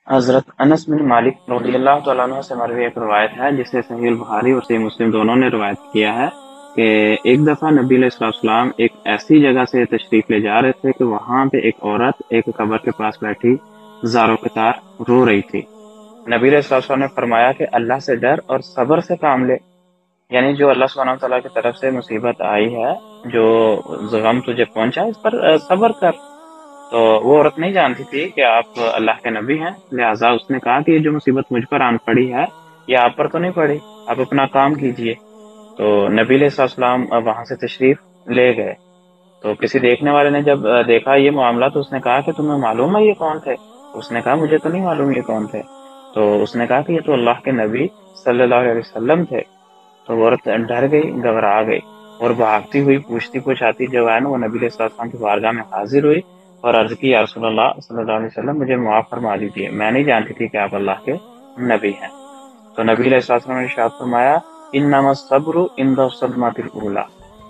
حضرت انس بن مالک رضی اللہ تعالیٰ عنہ سے مروی ایک روایت ہے جسے صحیح البخاری اور صحیح مسلم دونوں نے روایت کیا ہے کہ ایک دفعہ نبی علیہ الصلوۃ والسلام ایک ایسی جگہ سے تشریف لے جا رہے تھے کہ وہاں پہ ایک عورت ایک قبر کے پاس بیٹھی زاروں کے تار رو رہی تھی۔ نبی علیہ الصلوۃ والسلام نے فرمایا کہ اللہ سے ڈر اور صبر سے کام لے، یعنی جو اللہ سبحانہ وتعالیٰ کی طرف سے مصیبت آئی ہے، جو غم تجھے پہنچا اس پر صبر کر۔ تو وہ عورت نہیں جانتی تھی کہ آپ اللہ کے نبی ہیں، لہٰذا اس نے کہا کہ یہ جو مصیبت مجھ پر آن پڑی ہے یہ آپ پر تو نہیں پڑی، آپ اپنا کام کیجئے۔ تو نبی علیہ الصلوۃ والسلام وہاں سے تشریف لے گئے۔ تو کسی دیکھنے والے نے جب دیکھا یہ معاملہ تو اس نے کہا کہ تمہیں معلوم ہے یہ کون تھے؟ اس نے کہا مجھے تو نہیں معلوم یہ کون تھے۔ تو اس نے کہا کہ یہ تو اللہ کے نبی صلی اللہ علیہ وسلم تھے۔ تو وہ عورت ڈر گئی، گھبرا گئی، اور بھاگتی ہوئی پوچھتی پوچھاتی جو ہے نا وہ نبی علیہ الصلوۃ والسلام کی بارگاہ میں حاضر ہوئی اور عرض کی، یا رسول اللہ صلی اللہ علیہ وسلم مجھے معاف فرما دیجیے، میں نہیں جانتی تھی کہ آپ اللہ کے نبی ہیں۔ تو نبی علیہ الصلوۃ والسلام نے ارشاد فرمایا، انما الصبر عند الصدمۃ الاولی،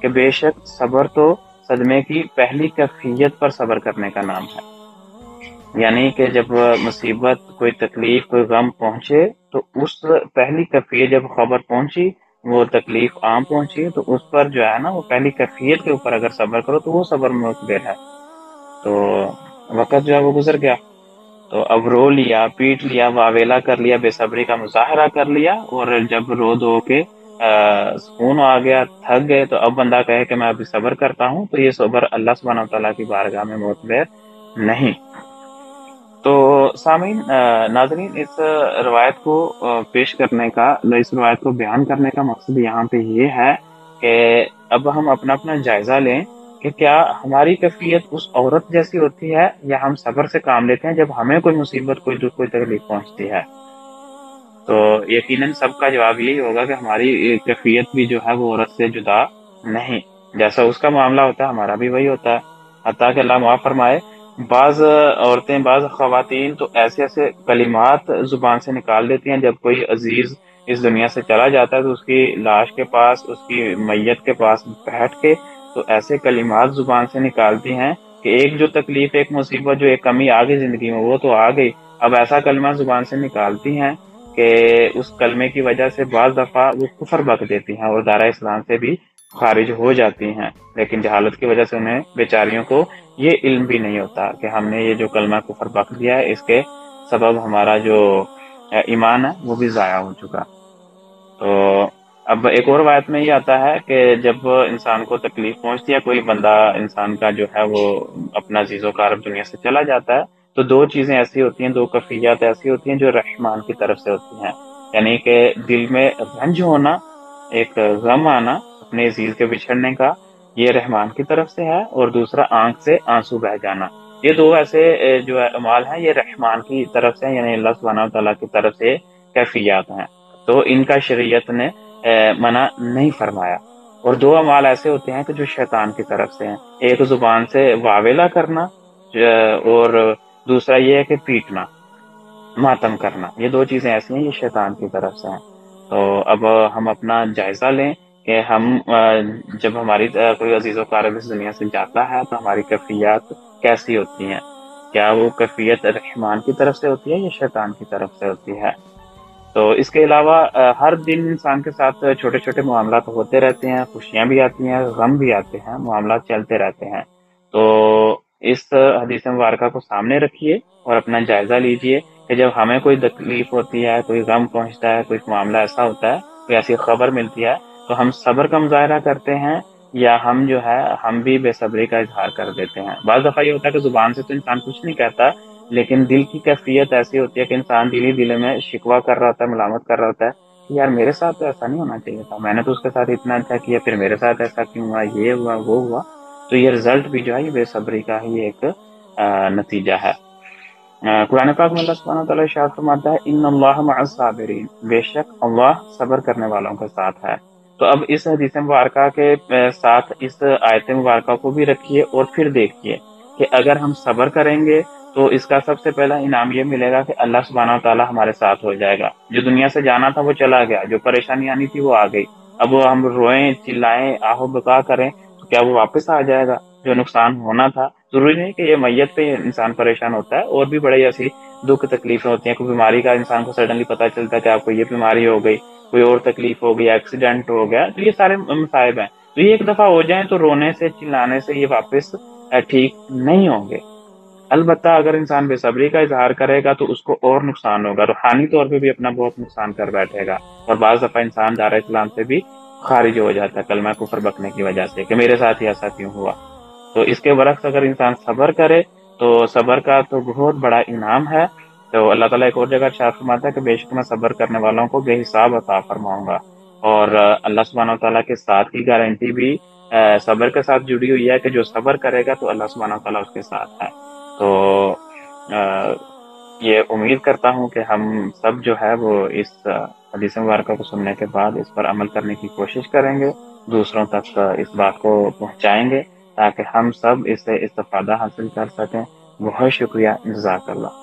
کہ بے شک صبر تو صدمے کی پہلی کیفیت پر صبر کرنے کا نام ہے۔ یعنی کہ جب مصیبت، کوئی تکلیف، کوئی غم پہنچے تو اس پہلی کیفیت، جب خبر پہنچی، وہ تکلیف عام پہنچی، تو اس پر جو ہے نا وہ پہلی کیفیت کے اوپر اگر صبر کرو تو وہ صبر مقبل ہے۔ تو وقت جو ہے وہ گزر گیا، تو اب رو لیا، پیٹ لیا، واویلا کر لیا، بے صبری کا مظاہرہ کر لیا، اور جب رو دو کے سکون آ گیا، تھک گئے، تو اب بندہ کہے کہ میں ابھی صبر کرتا ہوں، تو یہ صبر اللہ سبحانہ وتعالیٰ کی بارگاہ میں معتبر نہیں۔ تو سامعین، ناظرین، اس روایت کو پیش کرنے کا، اس روایت کو بیان کرنے کا مقصد یہاں پہ یہ ہے کہ اب ہم اپنا اپنا جائزہ لیں کہ کیا ہماری کیفیت اس عورت جیسی ہوتی ہے، یا ہم صبر سے کام لیتے ہیں جب ہمیں کوئی مصیبت، کوئی دکھ، کوئی تکلیف پہنچتی ہے۔ تو یقیناً سب کا جواب یہی ہوگا کہ ہماری کیفیت بھی جو ہے وہ عورت سے جدا نہیں، جیسا اس کا معاملہ ہوتا ہے ہمارا بھی وہی ہوتا ہے۔ حتیٰ کہ اللہ معاف فرمائے، بعض عورتیں، بعض خواتین تو ایسے ایسے کلمات زبان سے نکال دیتی ہیں، جب کوئی عزیز اس دنیا سے چلا جاتا ہے تو اس کی لاش کے پاس، اس کی میت کے پاس بیٹھ کے تو ایسے کلمات زبان سے نکالتی ہیں کہ ایک جو تکلیف، ایک مصیبت، جو ایک کمی آ گئی زندگی میں وہ تو آ گئی، اب ایسا کلمہ زبان سے نکالتی ہیں کہ اس کلمے کی وجہ سے بعض دفعہ وہ کفر بک دیتی ہیں اور دائرہ اسلام سے بھی خارج ہو جاتی ہیں، لیکن جہالت کی وجہ سے انہیں بیچاریوں کو یہ علم بھی نہیں ہوتا کہ ہم نے یہ جو کلمہ کفر بک دیا ہے، اس کے سبب ہمارا جو ایمان ہے وہ بھی ضائع ہو چکا۔ تو اب ایک اور روایت میں یہ آتا ہے کہ جب انسان کو تکلیف پہنچتی ہے، کوئی بندہ انسان کا جو ہے وہ اپنا عزیز و اقارب دنیا سے چلا جاتا ہے، تو دو چیزیں ایسی ہوتی ہیں، دو کیفیات ایسی ہوتی ہیں جو رحمان کی طرف سے ہوتی ہیں، یعنی کہ دل میں رنج ہونا، ایک غم آنا اپنے عزیز کے بچھڑنے کا، یہ رحمان کی طرف سے ہے، اور دوسرا آنکھ سے آنسو بہ جانا، یہ دو ایسے جو اعمال ہیں یہ رحمان کی طرف سے، یعنی اللہ سبحانہ تعالیٰ کی طرف سے کیفیات ہیں، تو ان کا شریعت نے منع نہیں فرمایا۔ اور دو اعمال ایسے ہوتے ہیں کہ جو شیطان کی طرف سے ہیں، ایک زبان سے واویلا کرنا، اور دوسرا یہ ہے کہ پیٹنا، ماتم کرنا، یہ دو چیزیں ایسی ہیں یہ شیطان کی طرف سے ہیں۔ تو اب ہم اپنا جائزہ لیں کہ ہم جب ہماری کوئی عزیز و قارب اس دنیا سے جاتا ہے تو ہماری کیفیات کیسی ہوتی ہیں، کیا وہ کیفیت رحمان کی طرف سے ہوتی ہے یا شیطان کی طرف سے ہوتی ہے۔ تو اس کے علاوہ ہر دن انسان کے ساتھ چھوٹے چھوٹے معاملات ہوتے رہتے ہیں، خوشیاں بھی آتی ہیں، غم بھی آتے ہیں، معاملات چلتے رہتے ہیں۔ تو اس حدیث مبارکہ کو سامنے رکھیے اور اپنا جائزہ لیجئے کہ جب ہمیں کوئی تکلیف ہوتی ہے، کوئی غم پہنچتا ہے، کوئی معاملہ ایسا ہوتا ہے، کوئی ایسی خبر ملتی ہے، تو ہم صبر کا مظاہرہ کرتے ہیں یا ہم جو ہے ہم بھی بے صبری کا اظہار کر دیتے ہیں۔ بعض دفعہ یہ ہوتا ہے کہ زبان سے تو انسان کچھ نہیں کہتا، لیکن دل کی کیفیت ایسی ہوتی ہے کہ انسان دل ہی دل میں شکوہ کر رہا ہوتا ہے، ملامت کر رہا ہوتا ہے کہ یار میرے ساتھ تو ایسا نہیں ہونا چاہیے تھا، میں نے تو اس کے ساتھ اتنا اچھا کیا، پھر میرے ساتھ ایسا کیوں ہوا، یہ ہوا وہ ہوا۔ تو یہ رزلٹ بھی جو ہے یہ بے صبری کا ہی ایک نتیجہ ہے۔ قرآن پاک میں اللہ سبحانہ تعالیٰ ارشاد فرماتا ہے، ان اللہ مع الصابرین، بے شک اللہ صبر کرنے والوں کے ساتھ ہے۔ تو اب اس حدیث مبارکہ کے ساتھ اس آیت مبارکہ کو بھی رکھیے اور پھر دیکھیے کہ اگر ہم صبر کریں گے تو اس کا سب سے پہلا انعام یہ ملے گا کہ اللہ سبحانہ تعالیٰ ہمارے ساتھ ہو جائے گا۔ جو دنیا سے جانا تھا وہ چلا گیا، جو پریشانی آنی تھی وہ آ گئی، اب وہ ہم روئیں، چلائیں، آہو بکا کریں تو کیا وہ واپس آ جائے گا؟ جو نقصان ہونا تھا، ضروری نہیں کہ یہ میت پہ انسان پریشان ہوتا ہے، اور بھی بڑی ایسی دکھ تکلیفیں ہوتی ہیں، کوئی بیماری کا انسان کو سڈنلی پتہ چلتا ہے کہ آپ کو یہ بیماری ہو گئی، کوئی اور تکلیف ہو گئی، ایکسیڈنٹ ہو گیا، تو یہ سارے مصائب ہیں، تو یہ ایک دفعہ ہو جائیں تو رونے سے چلانے سے یہ واپس ٹھیک نہیں ہوں گے۔ البتہ اگر انسان بے صبری کا اظہار کرے گا تو اس کو اور نقصان ہوگا، روحانی طور پہ بھی اپنا بہت نقصان کر بیٹھے گا، اور بعض دفعہ انسان دار اسلام سے بھی خارج ہو جاتا ہے کلمہ کفر بکنے کی وجہ سے کہ میرے ساتھ ہی ایسا کیوں ہوا۔ تو اس کے برعکس اگر انسان صبر کرے تو صبر کا تو بہت بڑا انعام ہے۔ تو اللہ تعالیٰ ایک اور جگہ ارشاد فرماتا ہے کہ بے شک میں صبر کرنے والوں کو بے حساب عطا فرماؤں گا، اور اللہ سبحانہ و تعالیٰ کے ساتھ کی گارنٹی بھی صبر کے ساتھ جڑی ہوئی ہے کہ جو صبر کرے گا تو اللہ سبحانہ و تعالیٰ اس کے ساتھ ہے۔ تو آ، یہ امید کرتا ہوں کہ ہم سب جو ہے وہ اس حدیث مبارکہ کو سننے کے بعد اس پر عمل کرنے کی کوشش کریں گے، دوسروں تک اس بات کو پہنچائیں گے تاکہ ہم سب اس سے استفادہ حاصل کر سکیں۔ بہت شکریہ، جزاک اللہ۔